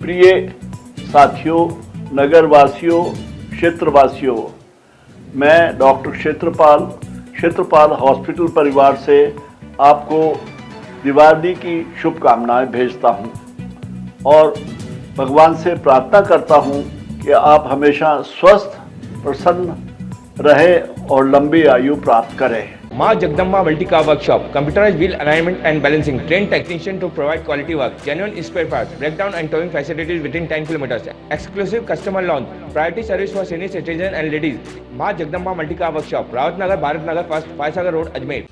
प्रिय साथियों, नगरवासियों, क्षेत्रवासियों, मैं डॉक्टर क्षेत्रपाल हॉस्पिटल परिवार से आपको दिवाली की शुभकामनाएं भेजता हूं और भगवान से प्रार्थना करता हूं कि आप हमेशा स्वस्थ, प्रसन्न रहे और लंबी आयु प्राप्त करें। माँ Jagdamba Multi-Car Workshop, computerized wheel alignment and balancing, trained technician to provide quality work, genuine spare parts, breakdown and towing facilities within 10 kilometers, exclusive customer lounge, priority service for senior citizens and ladies. माँ Jagdamba Multi-Car Workshop, Rawat नगर, Bharat Nagar first, Foy Sagar road, Ajmer.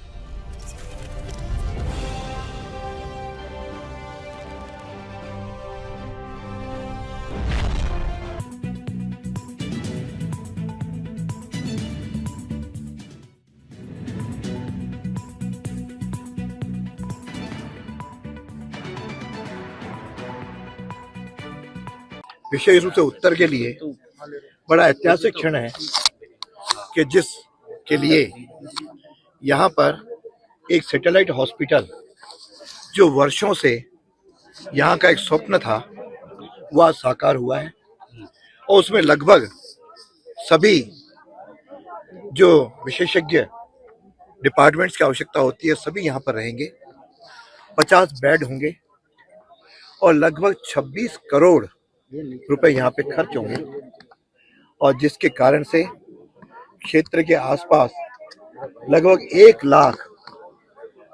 विशेष रूप से उत्तर के लिए बड़ा ऐतिहासिक क्षण है कि जिसके लिए यहाँ पर एक सैटेलाइट हॉस्पिटल जो वर्षों से यहाँ का एक स्वप्न था वह साकार हुआ है और उसमें लगभग सभी जो विशेषज्ञ डिपार्टमेंट्स की आवश्यकता होती है सभी यहाँ पर रहेंगे। 50 बेड होंगे और लगभग 26 करोड़ रुपए यहाँ पे खर्च होंगे और जिसके कारण से क्षेत्र के आसपास लगभग 1 लाख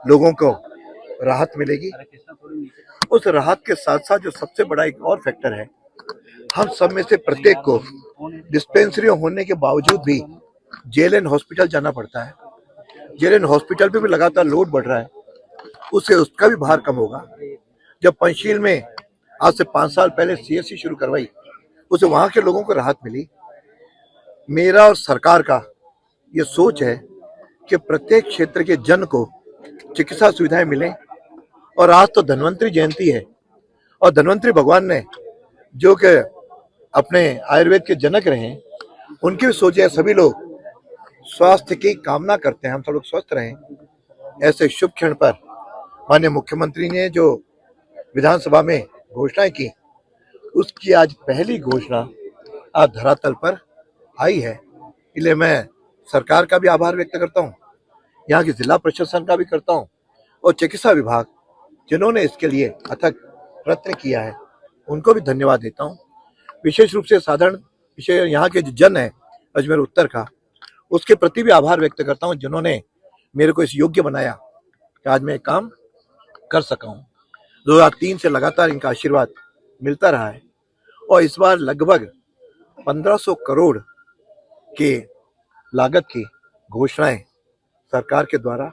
लोगों को राहत मिलेगी। उस राहत के साथ साथ जो सबसे बड़ा एक और फैक्टर है, हम सब में से प्रत्येक को डिस्पेंसरी होने के बावजूद भी जेएलएन हॉस्पिटल जाना पड़ता है। जेएलएन हॉस्पिटल पे भी लगातार लोड बढ़ रहा है, उससे उसका भी भार कम होगा। जब पंचशील में आज से 5 साल पहले सीएससी शुरू करवाई, उसे वहां के लोगों को राहत मिली। मेरा और सरकार का ये सोच है कि प्रत्येक क्षेत्र के जन को चिकित्सा सुविधाएं मिलें। और आज तो धन्वंतरी जयंती है और धन्वंतरी भगवान ने जो कि अपने आयुर्वेद के जनक रहे हैं, उनकी भी सोच है सभी लोग स्वास्थ्य की कामना करते हैं, हम सब लोग स्वस्थ रहें। ऐसे शुभ क्षण पर माननीय मुख्यमंत्री ने जो विधानसभा में घोषणाएं की, उसकी आज पहली घोषणा आज धरातल पर आई है। इसलिए मैं सरकार का भी आभार व्यक्त करता हूँ, यहाँ की जिला प्रशासन का भी करता हूँ और चिकित्सा विभाग जिन्होंने इसके लिए अथक प्रयत्न किया है उनको भी धन्यवाद देता हूँ। विशेष रूप से साधारण विषय यहाँ के जो जन है अजमेर उत्तर का, उसके प्रति भी आभार व्यक्त करता हूँ जिन्होंने मेरे को इस योग्य बनाया कि आज मैं काम कर सका हूँ। 2003 से लगातार इनका आशीर्वाद मिलता रहा है और इस बार लगभग 1500 करोड़ के लागत की घोषणाएं सरकार के द्वारा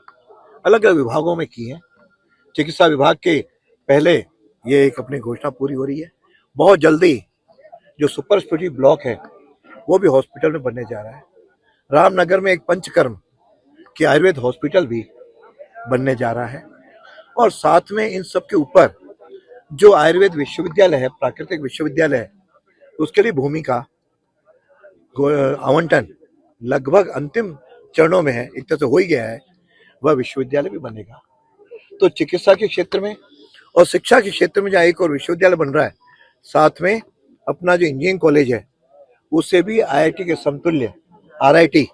अलग अलग विभागों में की हैं। चिकित्सा विभाग के पहले ये एक अपनी घोषणा पूरी हो रही है। बहुत जल्दी जो सुपर स्पेशलिटी ब्लॉक है वो भी हॉस्पिटल में बनने जा रहा है। रामनगर में एक पंचकर्म की आयुर्वेद हॉस्पिटल भी बनने जा रहा है और साथ में इन सब के ऊपर जो आयुर्वेद विश्वविद्यालय है, प्राकृतिक विश्वविद्यालय है, उसके लिए भूमि का आवंटन लगभग अंतिम चरणों में है, एक तरह से हो ही गया है। वह विश्वविद्यालय भी बनेगा। तो चिकित्सा के क्षेत्र में और शिक्षा के क्षेत्र में जहाँ एक और विश्वविद्यालय बन रहा है, साथ में अपना जो इंजीनियरिंग कॉलेज है उससे भी आईआईटी के समतुल्य आरआईटी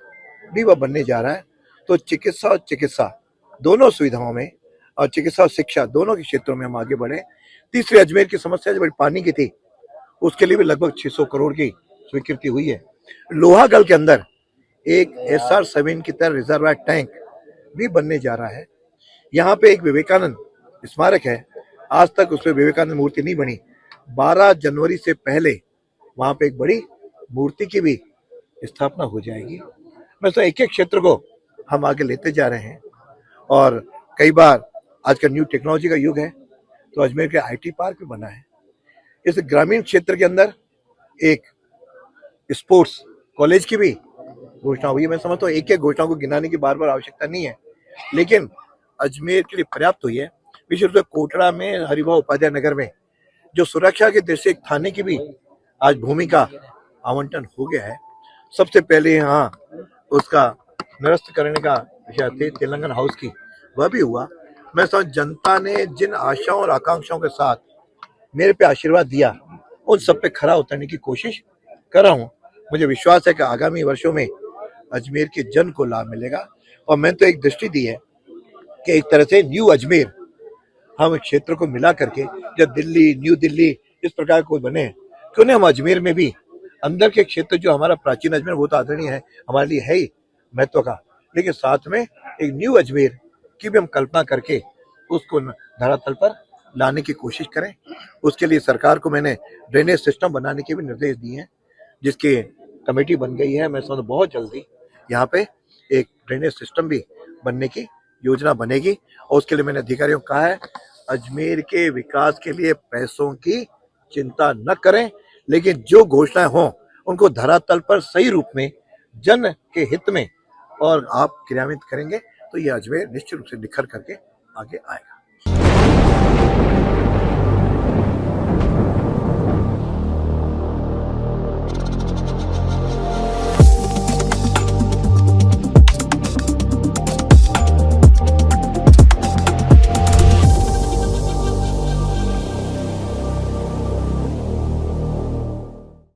भी वह बनने जा रहा है। तो चिकित्सा और चिकित्सा दोनों सुविधाओं में और चिकित्सा और शिक्षा दोनों के क्षेत्रों में हम आगे बढ़े। तीसरी अजमेर की समस्या जो बड़ी पानी की थी, उसके लिए भी लगभग 600 करोड़ की स्वीकृति हुई है। लोहागढ़ के अंदर एक SR7 की तरह रिजर्वायर टैंक भी बनने जा रहा है। यहाँ पे एक विवेकानंद स्मारक है, आज तक उस पर विवेकानंद मूर्ति नहीं बनी। 12 जनवरी से पहले वहाँ पे एक बड़ी मूर्ति की भी स्थापना हो जाएगी। मैं तो एक एक क्षेत्र को हम आगे लेते जा रहे हैं और कई बार आज का न्यू टेक्नोलॉजी का युग है, तो अजमेर के आईटी पार्क भी बना है। इस ग्रामीण क्षेत्र के अंदर एक स्पोर्ट्स कॉलेज की भी घोषणा हुई है। मैं समझता हूँ एक एक घोषणा को गिनाने की बार बार आवश्यकता नहीं है, लेकिन अजमेर के लिए पर्याप्त हुई है। विशेष रूप से कोटड़ा में हरिभाऊ उपाध्याय नगर में जो सुरक्षा के दृष्टि एक थाने की भी आज भूमि का आवंटन हो गया है। सबसे पहले यहाँ उसका निरस्त करने का विषय थे तेलंगाना हाउस की, वह भी हुआ। मैं समझ जनता ने जिन आशाओं और आकांक्षाओं के साथ मेरे पे आशीर्वाद दिया, उन सब पे खरा उतरने की कोशिश कर रहा हूँ। मुझे विश्वास है कि आगामी वर्षों में अजमेर के जन को लाभ मिलेगा। और मैंने तो एक दृष्टि दी है कि एक तरह से न्यू अजमेर हम क्षेत्र को मिला करके जब दिल्ली, न्यू दिल्ली इस प्रकार को बने, क्यों नहीं हम अजमेर में भी अंदर के क्षेत्र जो हमारा प्राचीन अजमेर वो तो आदरणीय है, हमारे लिए है ही महत्व का, लेकिन साथ में एक न्यू अजमेर की भी हम कल्पना करके उसको धरातल पर लाने की कोशिश करें। उसके लिए सरकार को मैंने ड्रेनेज सिस्टम बनाने के भी निर्देश दिए हैं, जिसकी कमेटी बन गई है। मैं समझता हूं बहुत जल्दी यहाँ पे एक ड्रेनेज सिस्टम भी बनने की योजना बनेगी। और उसके लिए मैंने अधिकारियों को कहा है, अजमेर के विकास के लिए पैसों की चिंता न करें, लेकिन जो घोषणाएं हों उनको धरातल पर सही रूप में जन के हित में और आप क्रियान्वित करेंगे तो ये अजमेर निश्चित रूप से निखर करके आगे आएगा।